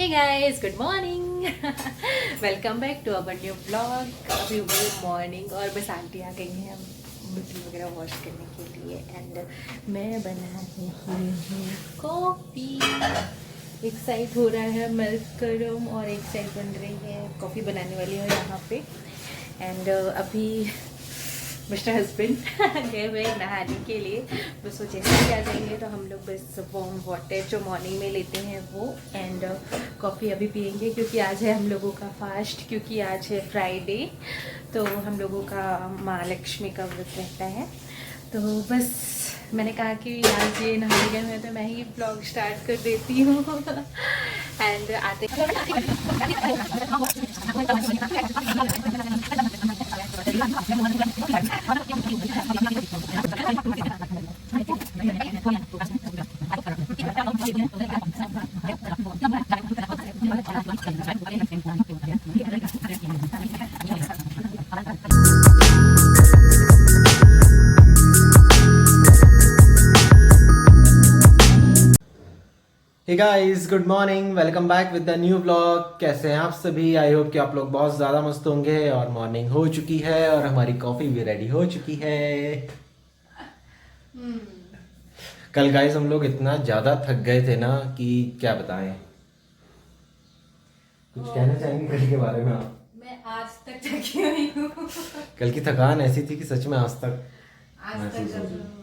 Hey guys, good morning. Welcome back to our new blog. अभी हुई morning और बस आंटी आ गई हैं बर्तन वगैरह वॉश करने के लिए एंड मैं बना रही हूँ कॉफ़ी। एक साइड हो रहा है मिल्क गर्म और एक साइड बन रही है कॉफ़ी बनाने वाली है यहाँ पे। एंड अभी मिस्टर हस्बैंड गए हुए नहाने के लिए, बस वो जैसे ही आ जाएंगे तो हम लोग बस वार्म वाटर जो मॉर्निंग में लेते हैं वो एंड कॉफ़ी अभी पियेंगे क्योंकि आज है हम लोगों का फास्ट, क्योंकि आज है फ्राइडे तो हम लोगों का माँ लक्ष्मी का व्रत रहता है। तो बस मैंने कहा कि आज ये नहाने गए हुए तो मैं ही ब्लॉग स्टार्ट कर देती हूँ एंड आते hey guys, good morning, welcome back with the new vlog. कैसे हैं आप सभी? आई होप कि आप लोग बहुत ज़्यादा मस्त होंगे। और मॉर्निंग हो चुकी है और हमारी कॉफ़ी भी रेडी हो चुकी है। कल गाइस हम लोग इतना ज़्यादा थक गए थे ना कि क्या बताएं। कुछ कहना चाहेंगे कल के बारे में आप? मैं आज तक थकी हुई हूँ। कल की थकान ऐसी थी कि सच में आज तक महसूस हो रही।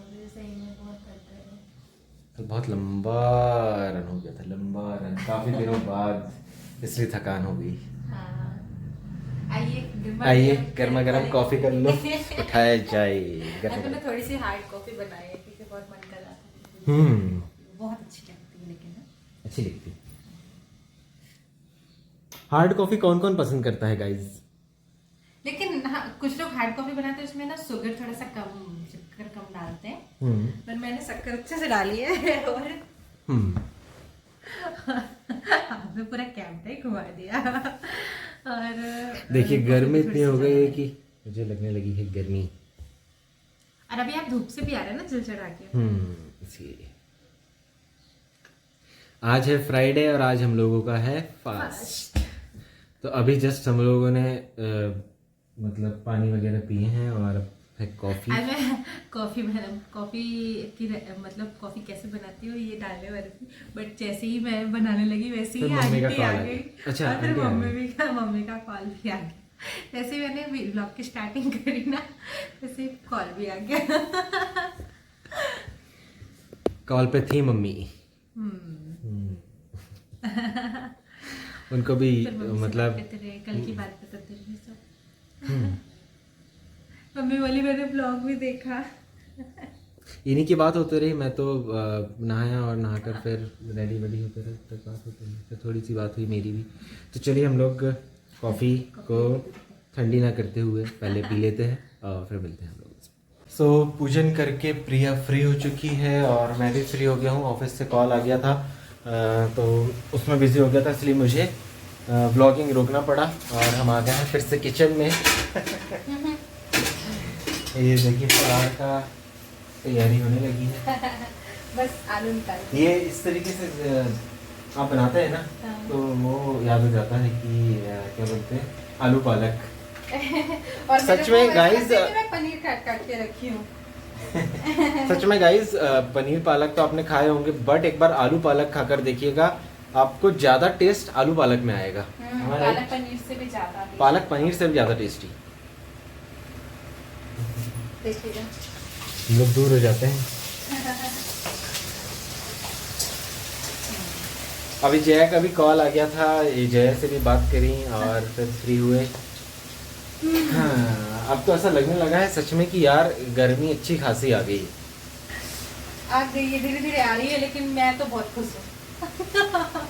तो बहुत लंबा रन हो गया था, लंबा रन, काफी दिनों बाद, इसलिए थकान हो गई। आइए गर्मा गर्म कॉफी कर लो, उठाया जाए। मैंने थोड़ी सी हार्ड कॉफी बनाई है क्योंकि बहुत मन कर रहा था। बहुत अच्छी लगती है लेकिन अच्छी लगती है। हार्ड कॉफी कौन कौन पसंद करता है गाइस? लेकिन हाँ, कुछ लोग हार्ड कॉफी बनाते हैं उसमें ना शुगर थोड़ा सा शक्कर कम डालते हैं, पर मैंने शक्कर अच्छे से डाली है और आपने पूरा कैंप ही घुमा दिया। और देखिए गर्मी इतनी हो गई है कि मुझे लगने लगी है गर्मी। और अभी आप धूप से भी आ रहे हैं ना चिलचिला के। इसलिए आज है फ्राइडे और आज हम लोगों का है फास्ट। तो अभी जस्ट हम लोगों ने मतलब पानी वगैरह पिए हैं और है कॉफी। कॉफी की मतलब कॉफी कैसे बनाती हूँ ये डालने वाली थी, बट जैसे ही मैं बनाने लगी वैसे ही आंटी आ गई। अच्छा, और फिर मम्मी का कॉल भी आ गया। जैसे ही मैंने व्लॉग की स्टार्टिंग करी ना वैसे कॉल भी आ गया। कॉल पे थी मम्मी। उनको भी मतलब कल की बात बताते रहे सब। मम्मी बोली मैंने ब्लॉग भी देखा। इन्हीं की बात होती रही। मैं तो नहाया और नहाकर फिर रेडी वेडी होते रहे, तब बात होती रही, फिर थोड़ी सी बात हुई मेरी भी। तो चलिए हम लोग कॉफ़ी को ठंडी ना करते हुए पहले पी लेते हैं और फिर मिलते हैं हम लोग। सो पूजन करके प्रिया फ्री हो चुकी है और मैं भी फ्री हो गया हूँ। ऑफिस से कॉल आ गया था तो उसमें बिज़ी हो गया था, इसलिए मुझे व्लॉगिंग रोकना पड़ा और हम आ गए हैं फिर से किचन में। ये देखिए फलार का तैयारी होने लगी है। बस आलू निकाल। ये इस तरीके से आप बनाते हैं ना तो वो याद हो जाता है कि क्या बोलते हैं, आलू पालक। और सच में गाइस मैं पनीर काट के रखी हूँ। सच में गाइस पनीर पालक तो आपने खाए होंगे, बट एक बार आलू पालक खाकर देखिएगा, आपको ज्यादा टेस्ट आलू पालक में आएगा। पालक पनीर से भी ज्यादा, पालक पनीर से भी ज्यादा टेस्टी। देखिएगा हम लोग दूर हो जाते हैं। अभी जया का भी कॉल आ गया था, जया से भी बात करी और फिर फ्री हुए। हाँ, अब तो ऐसा लगने लगा है सच में कि यार गर्मी अच्छी खासी आ गई। आ गई है, धीरे धीरे आ रही है, लेकिन मैं तो बहुत खुश हूँ।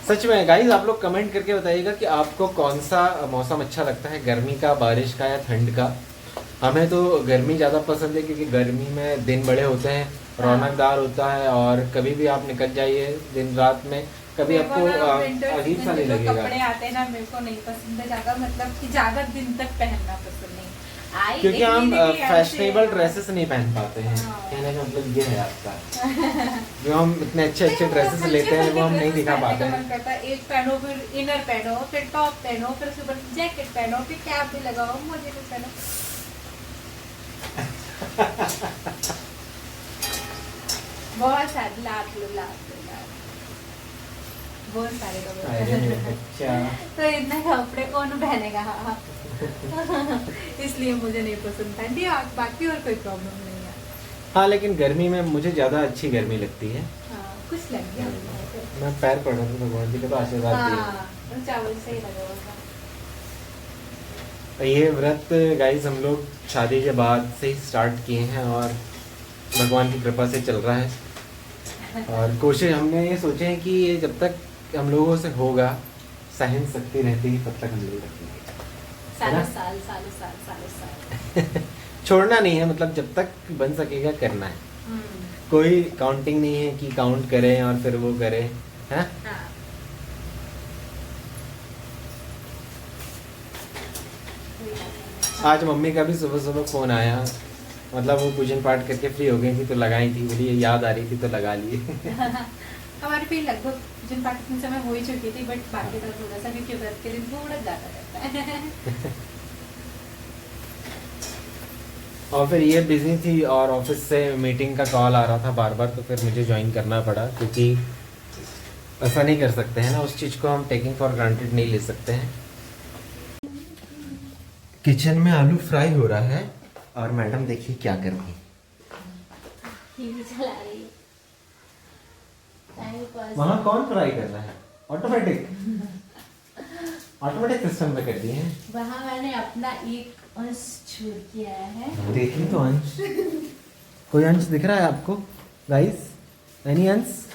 सच में गाइस आप लोग कमेंट करके बताइएगा कि आपको कौन सा मौसम अच्छा लगता है, गर्मी का, बारिश का या ठंड का। हमें तो गर्मी ज़्यादा पसंद है क्योंकि गर्मी में दिन बड़े होते हैं, रौनकदार होता है और कभी भी आप निकल जाइए दिन रात में, कभी आपको अजीब सा नहीं लगेगा। कपड़े आते हैं ना, मेरे को नहीं पसंद है ज़्यादा, मतलब कि ज़्यादा दिन तक पहनना पसंद नहीं। आई क्योंकि एक हम दीदी की फैशनेबल ऐसे- ड्रेसेस नहीं पहन पाते हैं। हाँ। कहने का मतलब ये है आपका। जो हम इतने अच्छे अच्छे ड्रेसेस लेते हैं वो हम नहीं दिखा पाते हैं। मन करता है एक पहनो, फिर इनर पहनो, फिर टॉप पहनो, फिर उसके ऊपर जैकेट पहनो, फिर कैप भी लगाओ, मोजे भी पहनो। बहुत सारे लाख बहुत सारे अरे कपड़े। अच्छा। तो इतने कपड़े कौन पहनेगा? इसलिए मुझे नहीं पसंद ठंडी, बाकी और कोई प्रॉब्लम नहीं है। हाँ लेकिन गर्मी में मुझे ज़्यादा अच्छी गर्मी लगती है। हाँ, कुछ लग गया मुझे। मैं पैर पड़ रहा था भगवान जी का, तो आशीर्वाद दिए। हाँ, चावल से ही लगा होगा। ये व्रत गाइस हम लोग शादी के बाद से ही स्टार्ट किए हैं और भगवान की कृपा से चल रहा है। और कोशिश हमने ये सोचे हैं कि ये जब तक हम लोगों से होगा, सहन शक्ति रहती है, तब तक हम लोग रखेंगे। सालों साल। छोड़ना नहीं है, मतलब जब तक बन सकेगा करना है। कोई काउंटिंग नहीं है कि काउंट करें और फिर वो करें, है? हाँ। आज मम्मी का भी सुबह सुबह फ़ोन आया, मतलब वो पूजन पाठ करके फ्री हो गई थी तो लगाई थी, बोली याद आ रही थी तो लगा लिए। हमारे फिर लगभग पूजन पाठ इतने समय हो ही चुकी थी, बट बाकी था थोड़ा सा, क्योंकि व्रत के दिन थोड़ा ज़्यादा रहता है। और फिर ये बिजी थी और ऑफिस से मीटिंग का कॉल आ रहा था बार बार, तो फिर मुझे ज्वाइन करना पड़ा, क्योंकि ऐसा नहीं कर सकते हैं ना, उस चीज़ को हम टेकिंग फॉर ग्रांटेड नहीं ले सकते हैं। किचन में आलू फ्राई हो रहा है और मैडम देखिए क्या कर रही है। टीवी चला रही है। वहाँ कौन फ्राई कर रहा है? ऑटोमेटिक सिस्टम पे कर दिए हैं। वहाँ मैंने अपना एक अंश छोड़ के आया है। देखिए तो अंश, कोई अंश दिख रहा है आपको गाइस? एनी अंश?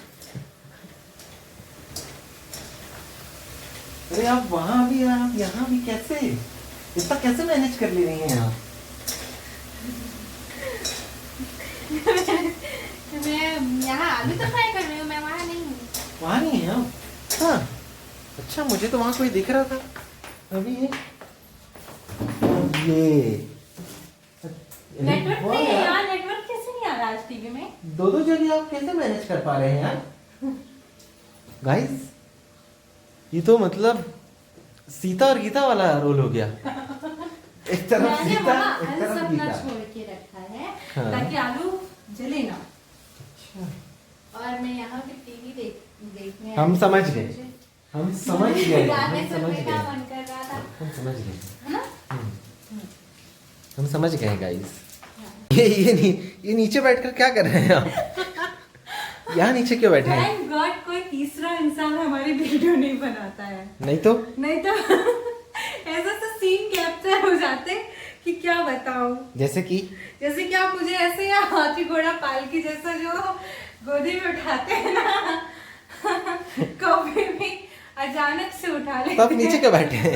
अरे आप वहाँ भी, आप यहाँ भी, कैसे इतना कैसे मैनेज कर ले रही हैं आप? मैं यहाँ आलू तो फ्राई कर रही हूँ, मैं वहाँ नहीं हूँ। वहाँ नहीं है आप? हाँ अच्छा, मुझे तो वहाँ कोई दिख रहा था अभी। ये नेटवर्क नहीं है यार, नेटवर्क कैसे नहीं आ रहा आज टीवी में? दो जगह आप कैसे मैनेज कर पा रहे हैं यार गाइस? ये तो मतलब सीता और गीता वाला रोल हो गया। एक तरफ मैंने सीता, वहाँ एक अंश तरफ अपना गीता। छोड़ के रखा है, हाँ। ताकि आलू जले ना। अच्छा। और मैं यहाँ की टीवी देखने हम आई समझ थी। गए, हम समझ गए, गाने हम समझ सुनने का गए, मन कर रहा था, हम समझ गए, है ना? हम समझ गए गाइस। हाँ। ये नीचे बैठकर क्या कर रहे हैं आप? यहाँ नीचे क्यों बैठे हैं? Thank God कोई तीसरा इंसान हमारी वीडियो नहीं बनाता है, नहीं तो नहीं तो ऐसा तो सीन कैप्चर हो जाते कि क्या बताऊं। जैसे कि जैसे कि आप मुझे ऐसे या हाथी घोड़ा पालकी जैसा जो गोदी में उठाते हैं ना, कभी भी अचानक से उठा ले। तो आप नीचे क्यों बैठे हैं?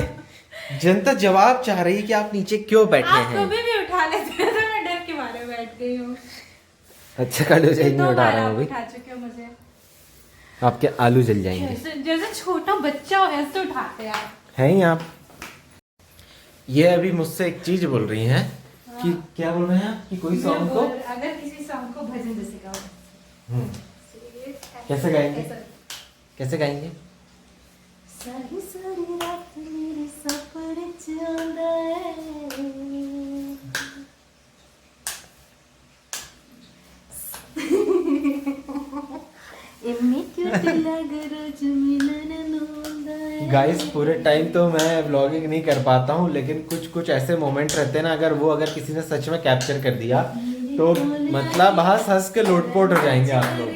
जनता जवाब चाह रही है कि आप नीचे क्यों बैठे आप हैं? कभी भी उठा लेते हैं, तो मैं डर के मारे बैठ गई हूँ। अच्छा कल हो जाएगी, दो उठा बार रहा आप हूँ अभी। उठा चुके हो मुझे। आपके आलू जल जाएंगे। जैसे छोटा बच्चा हो ऐसे उठाते हैं आप। हैं ही आप। ये अभी मुझसे एक चीज बोल रही हैं कि क्या बोल रहे हैं आप? कि कोई सॉन्ग को अगर किसी सॉन्ग को भजन जैसे गाओ। कैसे गाएंगे? कैसे गाएंगे? सारी सारी रात मेरे सपने च आंदा है। इम्मी क्यों लग रोज मिलन होंदा है। गाइस पूरे टाइम तो मैं व्लॉगिंग नहीं कर पाता हूँ, लेकिन कुछ कुछ ऐसे मोमेंट रहते हैं ना, अगर किसी ने सच में कैप्चर कर दिया तो मतलब हंस हंस के लोटपोट हो जाएंगे आप लोग।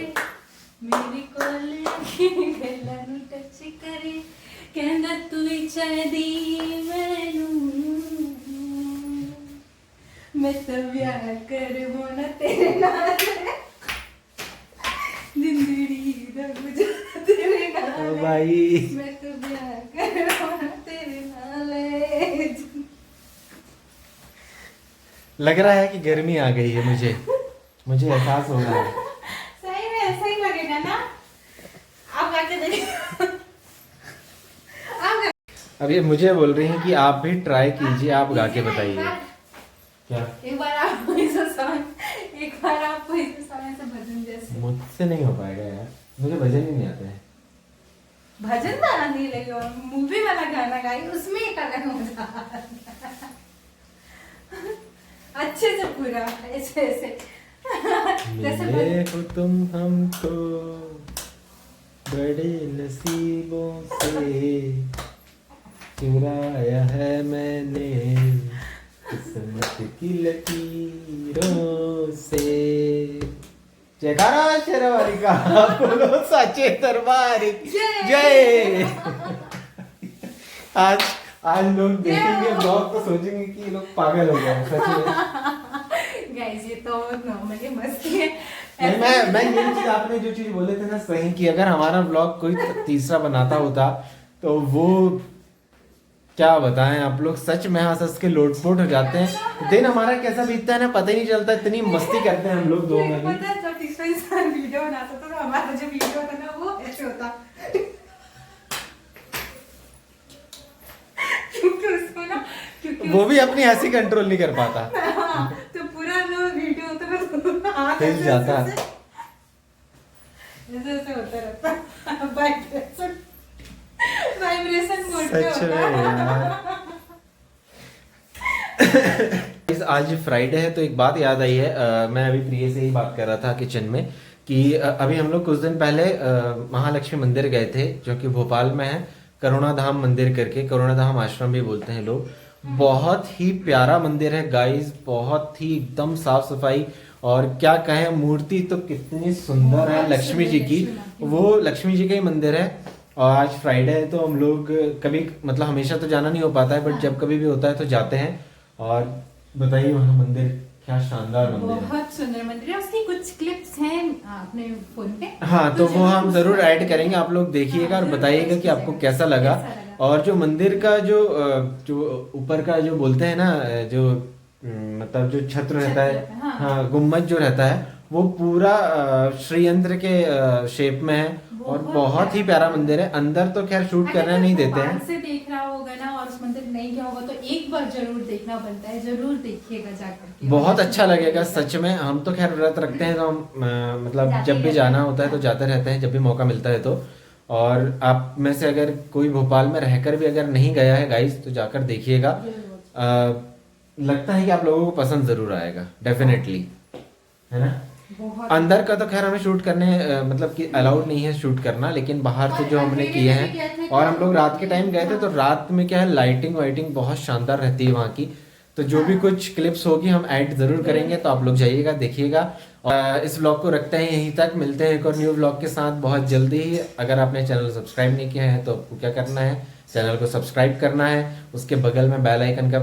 मेरी कोले की गल्ला नु टच करे, कहंदा तू ही चाहदी मैनू, मैं तो ब्याह कर होना तेरे नाल, जिंदड़ी दा गुजारा तेरे नाल, ओ भाई मैं तो ब्याह कर होना तेरे नाल। लग रहा है कि गर्मी आ गई है, मुझे एहसास हो रहा है। सही में ऐसा ही लगेगा ना? आप गा के देखिए। अब ये मुझे बोल रही हैं कि आप भी ट्राई कीजिए, आप गा के बताइए। क्या? एक बार आप ऐसा भजन जैसे। मुझसे नहीं हो पाएगा यार, मुझे भजन ही नहीं आता है। भजन गाना नहीं लगे और मूवी वाला गाना गाई, उसमें एक अलग मजा अच्छे से पूरा ऐसे ऐसे मिले हो तुम हमको बड़े नसीबों से, चुराया है मैंने किस्मत की लकीरों से। जयकारा शेरवाली का बोलो सच्चे दरबार की जय। आज लोग देखेंगे ब्लॉग तो सोचेंगे कि ये लोग पागल हो गए सच में। गाइस ये तो नॉर्मली मस्ती है। नहीं, मैं ये चीज आपने जो चीज बोले थे ना सही, कि अगर हमारा ब्लॉग कोई तीसरा बनाता होता तो वो क्या बताएं आप लोग, सच में हंस हंस के लोटपोट हो जाते हैं। दिन हमारा कैसा बीतता है ना पता ही नहीं चलता, इतनी मस्ती करते हैं हम लोग दो में भी। पता है जब तीसरा इंसान वीडियो बनाता था तो हमारा जो वीडियो होता ना वो ऐसे होता क्योंकि वो भी अपनी हंसी कंट्रोल नहीं कर पाता। हाँ, तो पूरा जो वीडियो होता है हाथ हिल जाता ऐसे ऐसे होता रहता, वाइब्रेशन मोड पे सच में होता। यार। आज फ्राइडे है तो एक बात याद आई है, मैं अभी प्रिय से ही बात कर रहा था किचन में कि अभी हम लोग कुछ दिन पहले महालक्ष्मी मंदिर गए थे, जो कि भोपाल में है, करुणा धाम मंदिर करके, करुणा धाम आश्रम भी बोलते हैं लोग। बहुत ही प्यारा मंदिर है गाइस, बहुत ही एकदम साफ सफाई, और क्या कहें, मूर्ति तो कितनी सुंदर है लक्ष्मी जी की। वो लक्ष्मी जी का ही मंदिर है। और आज फ्राइडे है तो हम लोग कभी, मतलब हमेशा तो जाना नहीं हो पाता है, बट जब कभी भी होता है तो जाते हैं। और बताइए वहाँ मंदिर क्या शानदार मंदिर है, बहुत सुंदर मंदिर है। उसकी कुछ क्लिप्स हैं अपने फोन पे, हाँ, तो वो हम जरूर ऐड करेंगे, आप लोग देखिएगा और बताइएगा कि आपको कैसा लगा। और जो मंदिर का जो ऊपर का जो बोलते हैं ना, जो मतलब जो छत्र रहता है, हाँ, गुम्बद जो रहता है, वो पूरा श्रीयंत्र के शेप में है और बहुत ही प्यारा मंदिर है। अंदर तो खैर शूट करना नहीं देते हैं, से देख रहा होगा ना और उस मंदिर नहीं गया होगा तो एक बार जरूर देखना बनता है, जरूर देखिएगा जाकर। बहुत अच्छा लगेगा सच में। हम तो खैर व्रत रखते हैं तो हम मतलब जब भी जाना होता है तो जाते रहते हैं, जब भी मौका मिलता है तो। और आप में से अगर कोई भोपाल में रहकर भी अगर नहीं गया है गाइस तो जाकर देखिएगा, लगता है कि आप लोगों को पसंद जरूर आएगा, डेफिनेटली, है ना। अंदर का तो खैर हमें शूट करने मतलब कि अलाउड नहीं है शूट करना, लेकिन बाहर से जो हमने किए हैं, और हम लोग रात के टाइम गए थे तो रात में क्या है, लाइटिंग वाइटिंग बहुत शानदार रहती है वहाँ की। तो जो भी कुछ क्लिप्स होगी हम ऐड जरूर करेंगे, तो आप लोग जाइएगा देखिएगा। और इस व्लॉग को रखते हैं यहीं तक, मिलते हैं एक और न्यू व्लॉग के साथ बहुत जल्दी ही। अगर आपने चैनल सब्सक्राइब नहीं किया है तो आपको क्या करना है, चैनल को सब्सक्राइब करना है, उसके बगल में बेल आइकन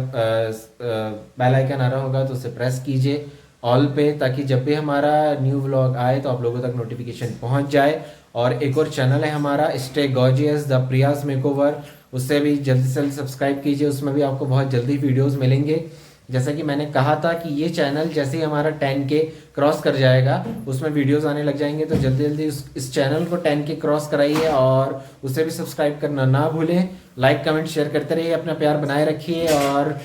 आ रहा होगा तो उसे प्रेस कीजिए ऑल पे, ताकि जब भी हमारा न्यू व्लॉग आए तो आप लोगों तक नोटिफिकेशन पहुंच जाए। और एक और चैनल है हमारा stay gorgeous the Priya's makeover, उससे भी जल्दी से जल्दी सब्सक्राइब कीजिए, उसमें भी आपको बहुत जल्दी वीडियोस मिलेंगे। जैसा कि मैंने कहा था कि ये चैनल जैसे ही हमारा 10K क्रॉस कर जाएगा उसमें वीडियोस आने लग जाएंगे, तो जल्दी जल्दी इस चैनल को 10K क्रॉस कराइए और उसे भी सब्सक्राइब करना ना भूलें। लाइक कमेंट शेयर करते रहिए, अपना प्यार बनाए रखिए, और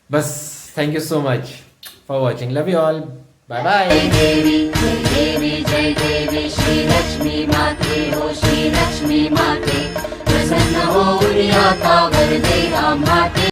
बस thank you so much for watching, love you all, bye bye. जय देवी श्री लक्ष्मी माते हो, श्री लक्ष्मी माते प्रसन्न हो, उरिया का वर दे माता।